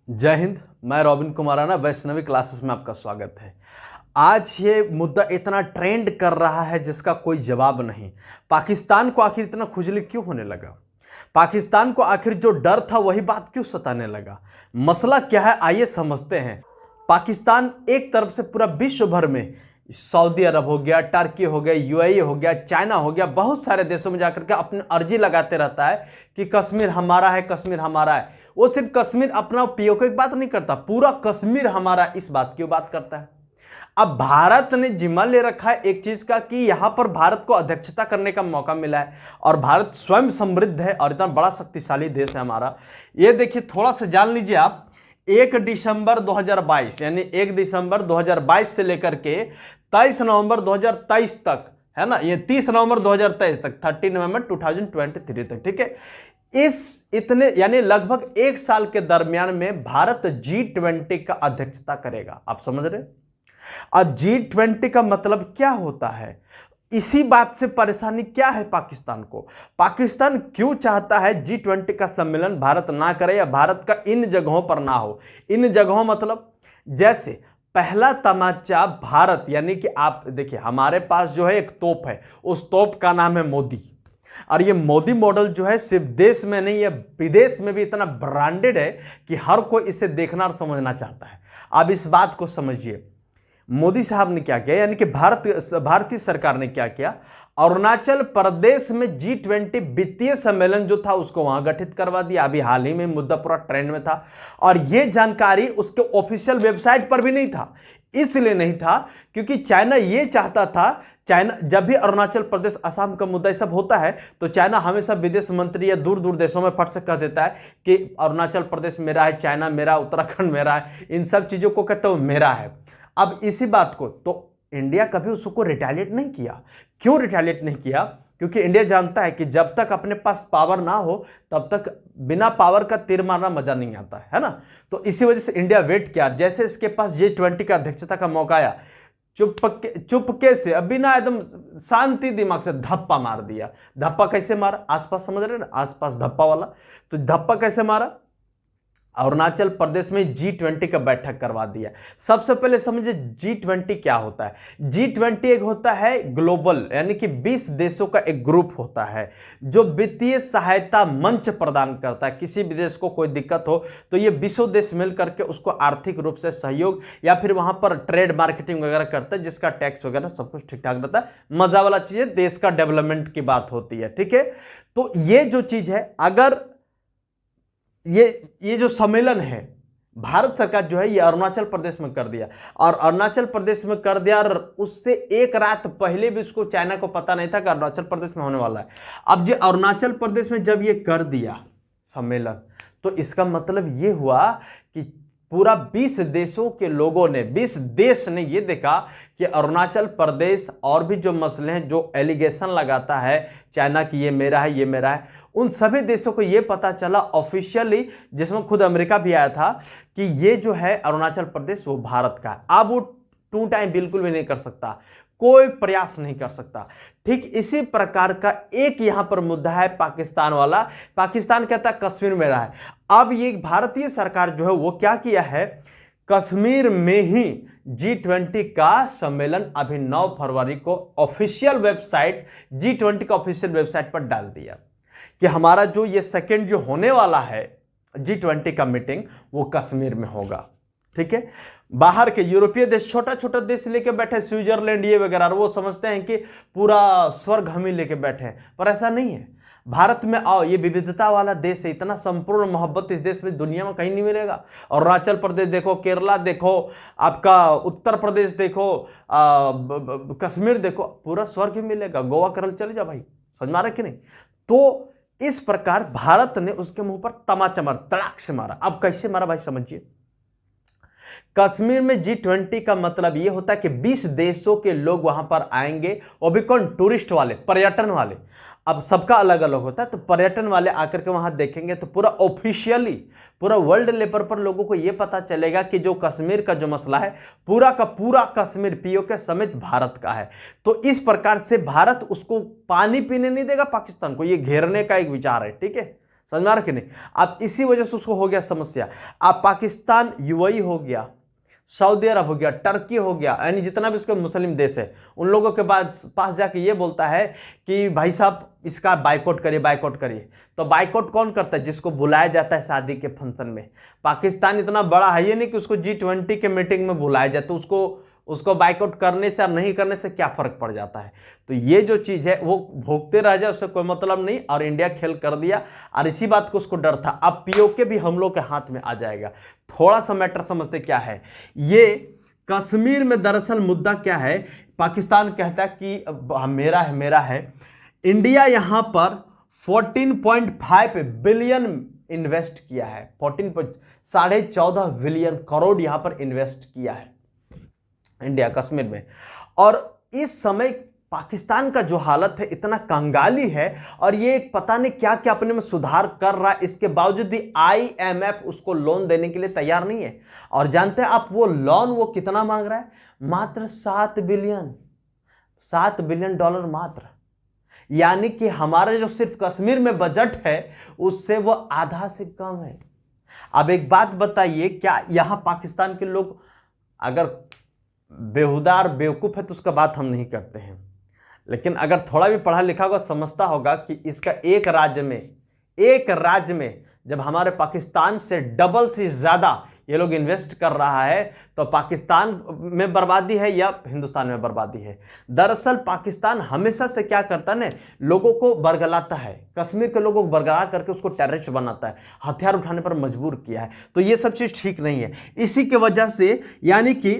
जय हिंद। मैं robin कुमाराना, Vaishnavi classes में आपका स्वागत है। आज ये मुद्दा इतना ट्रेंड कर रहा है जिसका कोई जवाब नहीं। पाकिस्तान को आखिर इतना खुजली क्यों होने लगा? पाकिस्तान को आखिर जो डर था वही बात क्यों सताने लगा? मसला क्या है, आइए समझते हैं। पाकिस्तान एक तरफ से पूरा विश्व भर में, सऊदी अरब हो गया, टर्की हो गया, यूएई हो गया, चाइना हो गया, बहुत सारे देशों में जाकर के अपनी अर्जी लगाते रहता है कि कश्मीर हमारा है, कश्मीर हमारा है। वो सिर्फ कश्मीर अपना पीओके की बात नहीं करता, पूरा कश्मीर हमारा, इस बात की बात करता है। अब भारत ने जिम्मा ले रखा है एक चीज का कि यहां पर भारत को अध्यक्षता करने का मौका मिला है और भारत स्वयं समृद्ध है और इतना बड़ा शक्तिशाली देश है हमारा। ये देखिए, थोड़ा सा जान लीजिए आप। 1 दिसंबर 2022 यानी 1 दिसंबर 2022 से लेकर के 23 नवंबर 2023 तक, है ना, ये 30 नवंबर 2023 तक, 30 नवंबर 2023 तक, ठीक है। इस इतने यानी लगभग 1 साल के दरमियान में भारत G20 का अध्यक्षता करेगा। आप समझ रहे? अब G20 का मतलब क्या होता है? इसी बात से परेशानी क्या है पाकिस्तान को? पाकिस्तान क्यों चाहता है G20 का सम्मेलन भारत ना करे या भारत का इन जगहों पर ना हो? इन जगहों मतलब जैसे पहला तमाचा भारत, यानी कि आप देखिए हमारे पास जो है एक तोप है, उस तोप का नाम है मोदी। और ये मोदी मॉडल जो है सिर्फ देश में नहीं, ये विदेश में भी इतना ब्रांडेड है कि हर कोई इसे देखना और समझना चाहता है। अब इस बात को समझिए, मोदी साहब ने क्या किया, यानी कि भारतीय सरकार ने क्या किया, अरुणाचल प्रदेश में G20 वित्तीय सम्मेलन जो था उसको वहां गठित करवा दिया। अभी हाल ही में मुद्दा पूरा ट्रेंड में था और यह जानकारी उसके ऑफिशियल वेबसाइट पर भी नहीं था। इसलिए नहीं था क्योंकि चाइना यह चाहता था, चाइना जब भी अरुणाचल प्रदेश, असम का मुद्दा सब होता है तो चाइना हमेशा विदेश मंत्री या दूर दूर देशों में फट से कह देता है कि अरुणाचल प्रदेश मेरा है, चाइना मेरा, उत्तराखंड मेरा है, इन सब चीजों को कहते हो मेरा है। अब इसी बात को तो इंडिया कभी उसको रिटेलिएट नहीं किया। क्यों रिटेलिएट नहीं किया? क्योंकि इंडिया जानता है कि जब तक अपने पास पावर ना हो तब तक बिना पावर का तीर मारना मजा नहीं आता है ना। तो इसी वजह से इंडिया वेट किया। जैसे इसके पास G20 का अध्यक्षता का मौका आया, चुपके से, बिना एकदम शांति दिमाग से धप्पा मार दिया। धप्पा कैसे मारा? आसपास समझ रहे ना, आसपास धप्पा वाला। तो धप्पा कैसे मारा? अरुणाचल प्रदेश में G20 का बैठक करवा दिया। सबसे पहले समझे G20 क्या होता है। G20 एक होता है ग्लोबल, यानी कि 20 देशों का एक ग्रुप होता है जो वित्तीय सहायता मंच प्रदान करता है। किसी भी देश को कोई दिक्कत हो तो ये 20 देश मिल करके उसको आर्थिक रूप से सहयोग या फिर वहां पर ट्रेड मार्केटिंग वगैरह करता है, जिसका टैक्स वगैरह सब कुछ ठीक ठाक रहता है। मजा वाला चीज है, देश का डेवलपमेंट की बात होती है, ठीक है। तो ये जो चीज है, अगर ये जो सम्मेलन है, भारत सरकार जो है ये अरुणाचल प्रदेश में कर दिया और अरुणाचल प्रदेश में कर दिया, और उससे एक रात पहले भी उसको चाइना को पता नहीं था कि अरुणाचल प्रदेश में होने वाला है। अब जो अरुणाचल प्रदेश में जब ये कर दिया सम्मेलन, तो इसका मतलब ये हुआ कि पूरा 20 देशों के लोगों ने, 20 देश ने ये देखा कि अरुणाचल प्रदेश और भी जो मसले हैं, जो एलिगेशन लगाता है चाइना की ये मेरा है, ये मेरा है, उन सभी देशों को यह पता चला ऑफिशियली, जिसमें खुद अमेरिका भी आया था, कि ये जो है अरुणाचल प्रदेश वो भारत का है। अब वो टू टाइम बिल्कुल भी नहीं कर सकता, कोई प्रयास नहीं कर सकता। ठीक इसी प्रकार का एक यहां पर मुद्दा है पाकिस्तान वाला। पाकिस्तान कहता है कश्मीर मेरा है। अब ये भारतीय सरकार जो है वो क्या किया है, कश्मीर में ही G20 का सम्मेलन अभी 9 फरवरी को ऑफिशियल वेबसाइट, G20 का ऑफिशियल वेबसाइट पर डाल दिया कि हमारा जो ये सेकंड जो होने वाला है G20 का मीटिंग, वो कश्मीर में होगा, ठीक है। बाहर के यूरोपीय देश, छोटा छोटा देश लेके बैठे, स्विट्जरलैंड ये वगैरह, वो समझते हैं कि पूरा स्वर्ग हम ही लेके बैठे हैं, पर ऐसा नहीं है। भारत में आओ, ये विविधता वाला देश है, इतना संपूर्ण मोहब्बत इस देश में दुनिया में कहीं नहीं मिलेगा। अरुणाचल प्रदेश देखो, केरला देखो, आपका उत्तर प्रदेश देखो, कश्मीर देखो, पूरा स्वर्ग ही मिलेगा। गोवा केरल चले जाओ भाई, समझ मारे कि नहीं। तो इस प्रकार भारत ने उसके मुंह पर तमाचा मारा, तड़ाक से मारा। अब कैसे मारा भाई समझिए। कश्मीर में G20 का मतलब यह होता है कि 20 देशों के लोग वहां पर आएंगे, वो भी कौन? टूरिस्ट वाले, पर्यटन वाले। अब सबका अलग अलग होता है, तो पर्यटन वाले आकर के वहां देखेंगे तो पूरा ऑफिशियली, पूरा वर्ल्ड लेवल पर लोगों को यह पता चलेगा कि जो कश्मीर का जो मसला है, पूरा का पूरा कश्मीर पीओके समेत भारत का है। तो इस प्रकार से भारत उसको पानी पीने नहीं देगा पाकिस्तान को, यह घेरने का एक विचार है, ठीक है। समझ में आ रहा कि नहीं। अब इसी वजह से उसको हो गया समस्या। अब पाकिस्तान यूएई हो गया, सऊदी अरब हो गया, टर्की हो गया, यानी जितना भी उसके मुस्लिम देश है उन लोगों के पास जाके ये बोलता है कि भाई साहब इसका बाइकआउट करिए, बाइकआउट करिए। तो बाइकआउट कौन करता है? जिसको बुलाया जाता है शादी के फंक्शन में। पाकिस्तान इतना बड़ा है ये नहीं कि उसको G20 के मीटिंग में बुलाया जाए, तो उसको बाइकआउट करने से और नहीं करने से क्या फर्क पड़ जाता है। तो ये जो चीज है वो भोगते रह जाए, उससे कोई मतलब नहीं। और इंडिया खेल कर दिया, और इसी बात को उसको डर था। अब पीओके भी हम लोग के हाथ में आ जाएगा। थोड़ा सा मैटर समझते क्या है ये। कश्मीर में दरअसल मुद्दा क्या है, पाकिस्तान कहता है कि मेरा है, मेरा है। इंडिया यहां पर 14.5 बिलियन इन्वेस्ट किया है, 14.14 बिलियन करोड़ यहां पर इन्वेस्ट किया है इंडिया कश्मीर में। और इस समय पाकिस्तान का जो हालत है इतना कंगाली है, और ये पता नहीं क्या क्या अपने में सुधार कर रहा है, इसके बावजूद भी IMF उसको लोन देने के लिए तैयार नहीं है। और जानते हैं आप वो लोन वो कितना मांग रहा है? मात्र 7 बिलियन डॉलर मात्र। यानी कि हमारा जो सिर्फ कश्मीर में बजट है उससे वो आधा से कम है। अब एक बात बताइए, क्या यहां पाकिस्तान के लोग अगर बेहुदा और बेवकूफ है तो उसका बात हम नहीं करते हैं, लेकिन अगर थोड़ा भी पढ़ा लिखा होगा समझता होगा कि इसका एक राज्य में जब हमारे पाकिस्तान से डबल से ज्यादा ये लोग इन्वेस्ट कर रहा है तो पाकिस्तान में बर्बादी है या हिंदुस्तान में बर्बादी है। दरअसल पाकिस्तान हमेशा से क्या करता है ना, लोगों को बरगलाता है, कश्मीर के लोगों को बरगला करके उसको टेररिस्ट बनाता है, हथियार उठाने पर मजबूर किया है। तो ये सब चीज ठीक नहीं है। इसी की वजह से यानी कि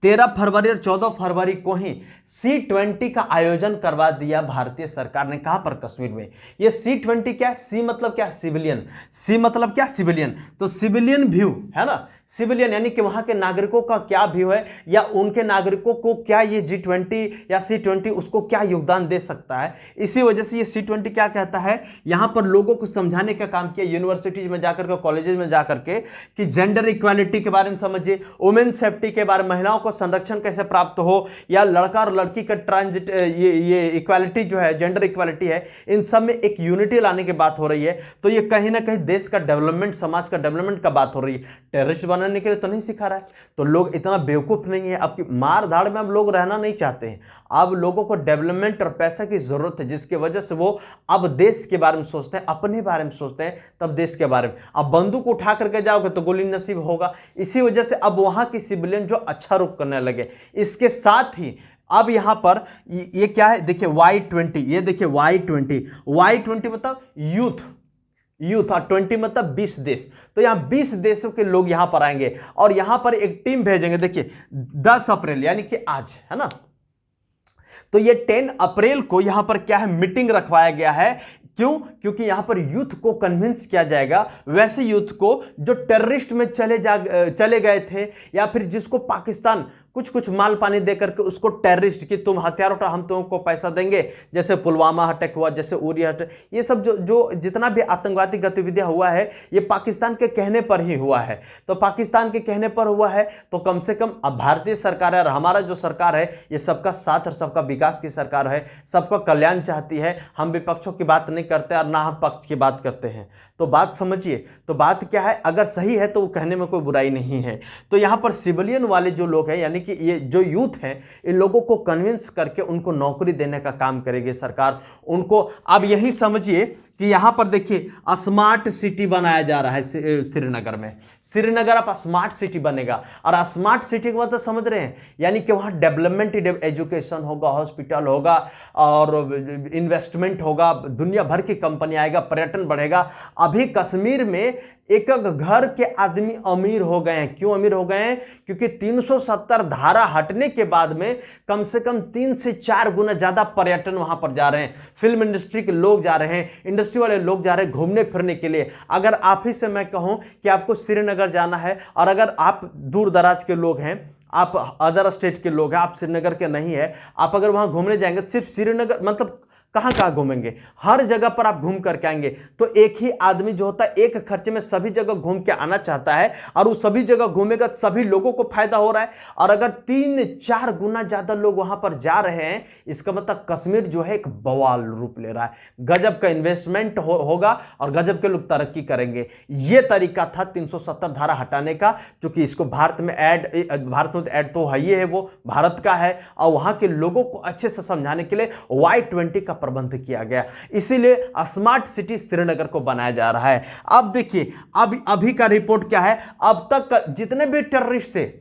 13 फरवरी और 14 फरवरी को ही C20 का आयोजन करवा दिया भारतीय सरकार ने। कहां पर? कश्मीर में। ये C20 क्या? सी मतलब क्या? सिविलियन। सी मतलब क्या? सिविलियन। तो सिविलियन व्यू है ना, सिविलियन यानी कि वहां के नागरिकों का क्या व्यू है, या उनके नागरिकों को क्या ये G20 या C20 उसको क्या योगदान दे सकता है। इसी वजह से ये C20 क्या कहता है, यहां पर लोगों को समझाने का काम किया, यूनिवर्सिटीज में जाकर के, कॉलेजेस में जाकर के, कि जेंडर इक्वालिटी के बारे में समझिए, वुमेन सेफ्टी के बारे में, महिलाओं को संरक्षण कैसे प्राप्त हो, या लड़का और लड़की का ट्रांजिट ये इक्वालिटी जो है, जेंडर इक्वालिटी है, इन सब में एक यूनिटी लाने की बात हो रही है। तो ये कहीं ना कहीं देश का डेवलपमेंट, समाज का डेवलपमेंट का बात हो रही है। टेररिस्ट बनाने के लिए तो नहीं सिखा रहा है। तो लोग इतना बेवकूफ नहीं है, अब की मार धाड़ में अब लोग रहना नहीं चाहते हैं। अब लोगों को डेवलपमेंट और पैसा की जरूरत है, जिसकी वजह से वो अब देश के बारे में सोचते हैं, अपने बारे में सोचते हैं, तब देश के बारे में। अब बंदूक उठा करके जाओगे तो गोली नसीब होगा। इसी वजह से अब वहां की सिविलियन जो अच्छा रुख करने लगे। इसके साथ ही अब यहां पर ये क्या है, देखिए Y20, ये देखिए Y20 मतलब यूथ और 20 मतलब 20 देश। तो यहां 20 देशों के लोग यहां पर आएंगे और यहां पर एक टीम भेजेंगे। देखिए 10 अप्रैल यानी कि आज है ना, तो ये 10 अप्रैल को यहां पर क्या है, मीटिंग रखवाया गया है। क्यों? क्योंकि यहां पर यूथ को कन्विंस किया जाएगा, वैसे यूथ को जो टेररिस्ट में चले गए थे, या फिर जिसको पाकिस्तान कुछ माल पानी दे करके उसको टेररिस्ट की तुम हथियार उठा, हम तुमको पैसा देंगे, जैसे पुलवामा अटैक हुआ, जैसे उरी अटैक, ये सब जो जितना भी आतंकवादी गतिविधियां हुआ है ये पाकिस्तान के कहने पर ही हुआ है। तो पाकिस्तान के कहने पर हुआ है तो कम से कम अब भारतीय सरकार है और हमारा जो सरकार है ये सबका साथ और सबका विकास की सरकार है, सबका कल्याण चाहती है। हम विपक्षों की बात नहीं करते और ना हम पक्ष की बात करते हैं। तो बात समझिए, तो बात क्या है, अगर सही है तो वो कहने में कोई बुराई नहीं है। तो यहां पर सिविलियन वाले जो लोग हैं, यानी कि ये जो यूथ हैं, इन लोगों को कन्विंस करके उनको नौकरी देने का काम करेगी सरकार उनको। अब यही समझिए कि यहां पर देखिए स्मार्ट सिटी बनाया जा रहा है श्रीनगर में। श्रीनगर अब स्मार्ट सिटी बनेगा, और स्मार्ट सिटी का मतलब समझ रहे हैं, यानी कि वहां डेवलपमेंट, एजुकेशन होगा, हॉस्पिटल होगा और इन्वेस्टमेंट होगा, दुनिया भर की कंपनी आएगा, पर्यटन बढ़ेगा। अभी कश्मीर में एक घर के आदमी अमीर हो गए हैं। क्यों अमीर हो गए हैं? क्योंकि 370 धारा हटने के बाद में कम से कम 3 से 4 गुना ज्यादा पर्यटन वहां पर जा रहे हैं। फिल्म इंडस्ट्री के लोग जा रहे हैं, इंडस्ट्री वाले लोग जा रहे हैं घूमने फिरने के लिए। अगर आप ही से मैं कहूं कि आपको श्रीनगर जाना है, और अगर आप दूर दराज के लोग हैं, आप अदर स्टेट के लोग हैं, आप श्रीनगर के नहीं है, आप अगर वहां घूमने जाएंगे, सिर्फ श्रीनगर मतलब कहाँ कहाँ घूमेंगे, हर जगह पर आप घूम करके आएंगे। तो एक ही आदमी जो होता है एक खर्चे में सभी जगह घूम के आना चाहता है, और वो सभी जगह घूमेगा तो सभी लोगों को फायदा हो रहा है। और अगर 3-4 गुना ज्यादा लोग वहां पर जा रहे हैं, इसका मतलब कश्मीर जो है एक बवाल रूप ले रहा है, गजब का इन्वेस्टमेंट होगा और गजब के लोग तरक्की करेंगे। यह तरीका था 370 धारा हटाने का, क्योंकि इसको भारत में ऐड तो है, ये है वो भारत का है, और वहां के लोगों को अच्छे से समझाने के लिए Y20 का प्रबंध किया गया। इसीलिए स्मार्ट सिटी श्रीनगर को बनाया जा रहा है। अब देखिए अभी का रिपोर्ट क्या है, अब तक जितने भी टेररिस्ट थे,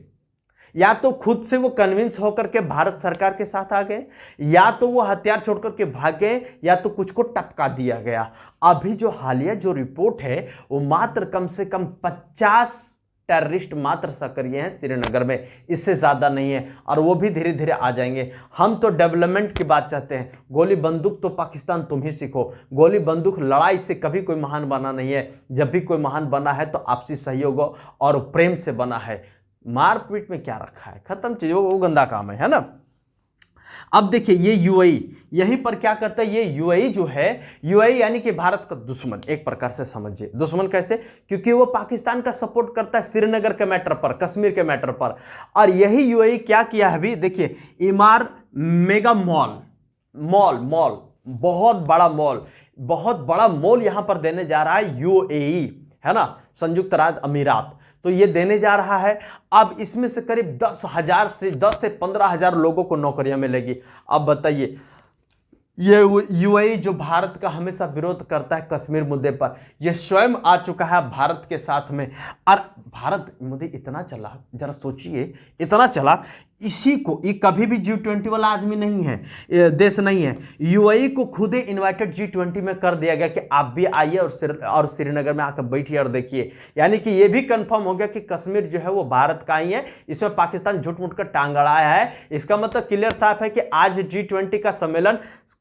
या तो खुद से वो कन्विंस होकर के भारत सरकार के साथ आ गए, या तो वो हथियार छोड़कर के भाग गए, या तो कुछ को टपका दिया गया। अभी जो हालिया जो रिपोर्ट है वो मात्र कम से कम 50 टेररिस्ट मात्र सक्रिय हैं श्रीनगर में, इससे ज्यादा नहीं है, और वो भी धीरे धीरे आ जाएंगे। हम तो डेवलपमेंट की बात चाहते हैं, गोली बंदूक तो पाकिस्तान तुम ही सीखो, गोली बंदूक लड़ाई से कभी कोई महान बना नहीं है। जब भी कोई महान बना है तो आपसी सहयोग और प्रेम से बना है। मारपीट में क्या रखा है, खत्म चीज, वो गंदा काम है ना। अब देखिए ये यूएई यहीं पर क्या करता है, ये यूएई जो है, यूएई यानी कि भारत का दुश्मन, एक प्रकार से समझिए। दुश्मन कैसे, क्योंकि वो पाकिस्तान का सपोर्ट करता है श्रीनगर के मैटर पर, कश्मीर के मैटर पर। और यही यूएई क्या किया है अभी देखिए, इमार मेगा मॉल बहुत बड़ा मॉल यहां पर देने जा रहा है यूएई, है ना, संयुक्त राज्य अमीरात। तो ये देने जा रहा है। अब इसमें से करीब 10 से 15,000 लोगों को नौकरियां मिलेगी। अब बताइए, ये यूएई जो भारत का हमेशा विरोध करता है कश्मीर मुद्दे पर, यह स्वयं आ चुका है भारत के साथ में। और भारत मुद्दे इतना चालाक, जरा सोचिए, इतना चालाक, इसी को, ये कभी भी G20 वाला आदमी नहीं है, देश नहीं है। यूएई को खुद ही इन्वाइटेड G20 में कर दिया गया कि आप भी आइए और श्रीनगर में आकर बैठिए और देखिए। यानी कि ये भी कंफर्म हो गया कि कश्मीर जो है वो भारत का ही है, इसमें पाकिस्तान झूठ मूठ कर टांग अड़ाया है। इसका मतलब क्लियर साफ है कि आज G20 का सम्मेलन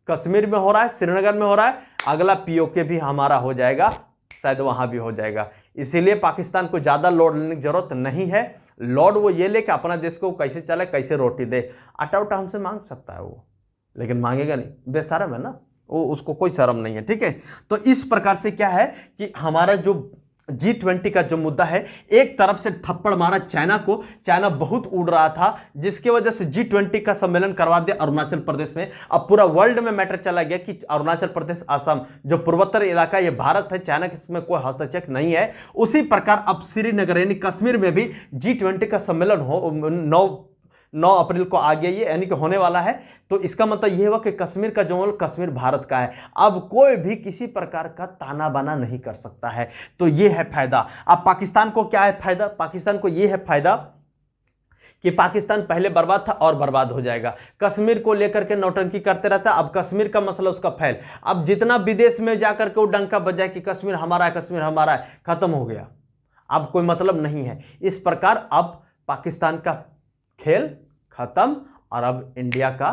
कश्मीर में हो रहा है, श्रीनगर में हो रहा है, अगला पीओके भी हमारा हो जाएगा, शायद वहां भी हो जाएगा। इसीलिए पाकिस्तान को ज्यादा लोड लेने की जरूरत नहीं है। लोड वो ये ले कि अपना देश को कैसे चले, कैसे रोटी दे। आटा उटा हमसे मांग सकता है वो, लेकिन मांगेगा नहीं, बेशरम है ना वो, उसको कोई शर्म नहीं है। ठीक है, तो इस प्रकार से क्या है कि हमारा जो G20 का जो मुद्दा है, एक तरफ से थप्पड़ मारा चाइना को, चाइना बहुत उड़ रहा था, जिसकी वजह से G20 का सम्मेलन करवा दिया अरुणाचल प्रदेश में। अब पूरा वर्ल्ड में मैटर चला गया कि अरुणाचल प्रदेश, असम जो पूर्वोत्तर इलाका, ये भारत है, चाइना के इसमें कोई हस्तक्षेप नहीं है। उसी प्रकार अब श्रीनगर यानी कश्मीर में भी G20 का सम्मेलन हो 9 अप्रैल को आ गया ये, यानी कि होने वाला है। तो इसका मतलब यह हुआ कि कश्मीर का जो मुल्क, कश्मीर भारत का है। अब कोई भी किसी प्रकार का ताना बाना नहीं कर सकता है। तो यह है फायदा। अब पाकिस्तान को क्या है फायदा, पाकिस्तान को यह है फायदा कि पाकिस्तान पहले बर्बाद था और बर्बाद हो जाएगा। कश्मीर को लेकर के नौटंकी करते रहता है, अब कश्मीर का मसला उसका फैल, अब जितना विदेश में जाकर के वो डंका बजाए कि कश्मीर हमारा है, कश्मीर हमारा है, खत्म हो गया, अब कोई मतलब नहीं है। इस प्रकार अब पाकिस्तान का खेल खत्म, और अब इंडिया का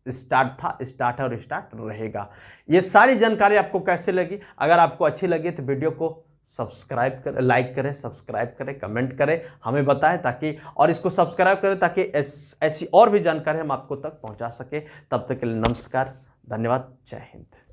स्टार्ट था, स्टार्ट है और स्टार्ट रहेगा। ये सारी जानकारी आपको कैसे लगी? अगर आपको अच्छी लगी तो वीडियो को सब्सक्राइब करें, लाइक करें, सब्सक्राइब करें, कमेंट करें, हमें बताएं ताकि, और इसको सब्सक्राइब करें ताकि ऐसी और भी जानकारी हम आपको तक पहुंचा सके। तब तक के लिए नमस्कार, धन्यवाद, जय हिंद।